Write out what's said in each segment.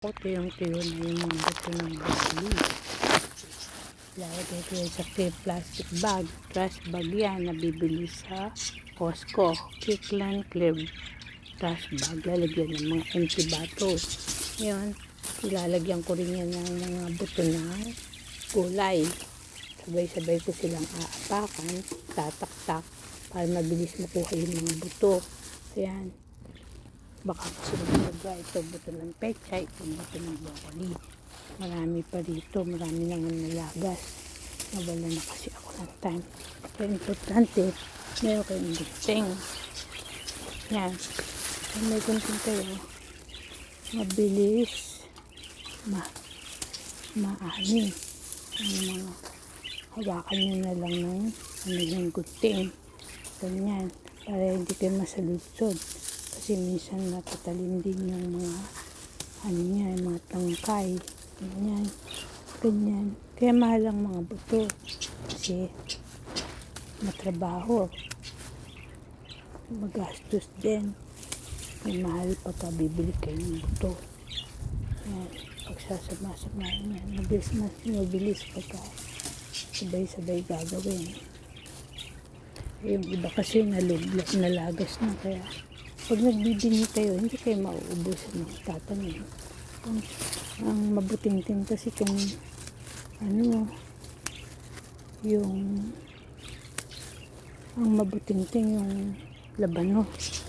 O tuyong-tuyo na yung mga buto ng broccoli. Lalagay ko yan sa plastic bag. Trash bag yan. Nabibili sa Costco. Kirkland Clear trash bag. Lalagyan ng mga empty bottles. Ngayon, ilalagyan ko rin yan ng mga buto ng gulay. Sabay-sabay ko silang aapakan, tataktak, para mabilis makuha yung mga buto. Ayan. Baka kasi magsaga ito buto ng pechay, ito buto ng broccoli. Marami pa dito, marami nang nalagas. Nawala na kasi ako ng time. Kaya importante, meron kayong gunting. Yan. Kung may gunting kayo, mabilis, maani. Ang mga hawakan nyo na lang ng gunting. Ganyan, para hindi kayo masaludsod. Kasi minsan natatalim din yung mga mga tangkay. Ganyan. Kaya mahal ang mga buto. Kasi matrabaho. Magastos din. May mahal pagka bibili kayo ng buto. Yan. Pagsasama-samahin yan. Mabilis pagka sabay-sabay gagawin. Yung iba kasi nalagas na, kaya pag nagbibini kayo, hindi kayo mauubusan ng tatanim. Ang mabuting-ting kasi kung ang mabuting-ting yung labanos.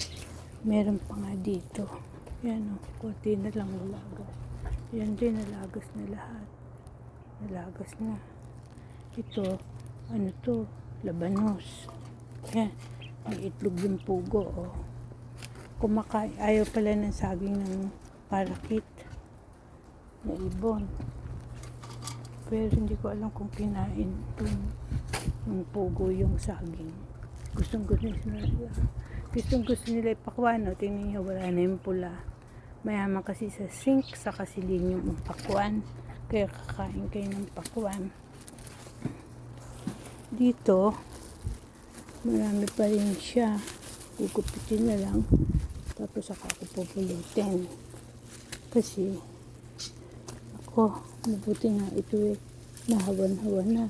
Meron pa nga dito. Yan o, konti na lang nalagas. Yan din, nalagas na lahat. Nalagas na. Ito, labanos. Yan, may itlog yung pugo o. Ayaw pala ng saging ng parakit na ibon, pero hindi ko alam kung kinain yung pugo yung saging. Gustong gusto nila ipakwan. No? Tingnan nyo, wala na yung pula. Mayaman kasi sa zinc sa selenium yung pakwan, kaya kakain kayo ng pakwan. Dito marami pa rin siya, gugupitin na lang. Tapos ako pupulutin. Kasi ako, mabuti nga ito nahawan-hawan na.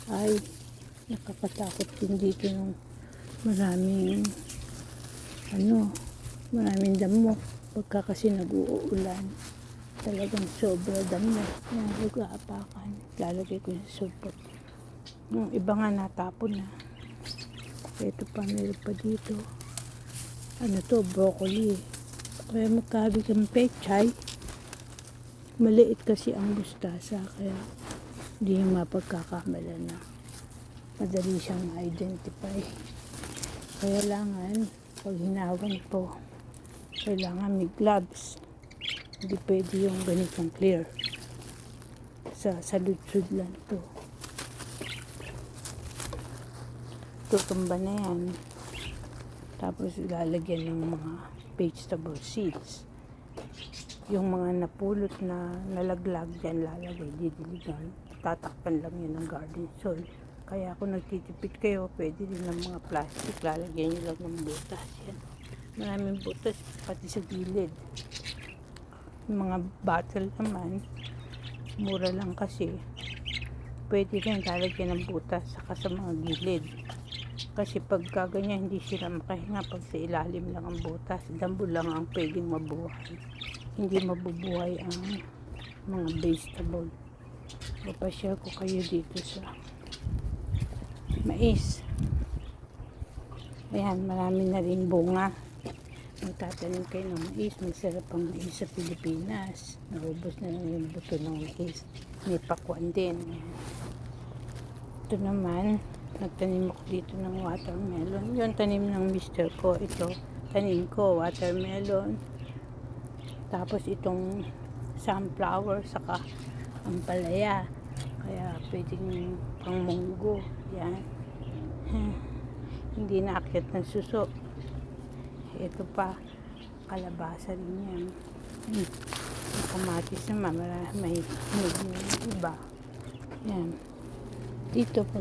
Ay, nakakatakot din dito ng maraming damo. Pagka kasi nag-uulan, talagang sobra damo. Yan, huwag-aapakan. Lalagay ko sa supot. Yung iba nga natapon na. Ito pa, meron pa dito. Broccoli. Kaya magkabig ang pechay. Maliit kasi ang mustasa, kaya hindi mapagkakamala na. Madali siyang ma-identify. Kailangan, pag hinawan po, kailangan may gloves. Hindi pwede yung ganitong clear. Sa lutsud lang to. Tutumba na yan. Tapos ilalagyan ng mga vegetable seeds. Yung mga napulot na nalaglag dyan, lalagay didiligan. Tatakpan lang yun ng garden soil. Kaya kung nagtitipid kayo, pwede din ng mga plastic. Lalagyan nyo lang ng butas. Yan. Maraming butas, pati sa gilid. Yung mga bottle naman, mura lang kasi. Pwede rin lalagyan ng butas saka sa mga gilid. Kasi pag ganyan, hindi sila makahinga pag sa ilalim lang ang butas. Dambo lang ang pwedeng mabuhay. Hindi mabubuhay ang mga vegetable. Papashare ko kayo dito sa mais. Ayan, marami na rin bunga. Magtatanim kayo ng mais. Masarap ang mais sa Pilipinas. Naubos na lang yung buto ng mais. May pakwan din. Ito naman, nagtanim ako dito ng watermelon. Yung tanim ng mister ko, ito, tanim ko, watermelon. Tapos itong sunflower, saka ampalaya. Kaya pwedeng pang munggo. Yan. Hindi naakyat ng suso. Ito pa, kalabasa rin yan. Kamatis naman, may iba. Yan. Dito po.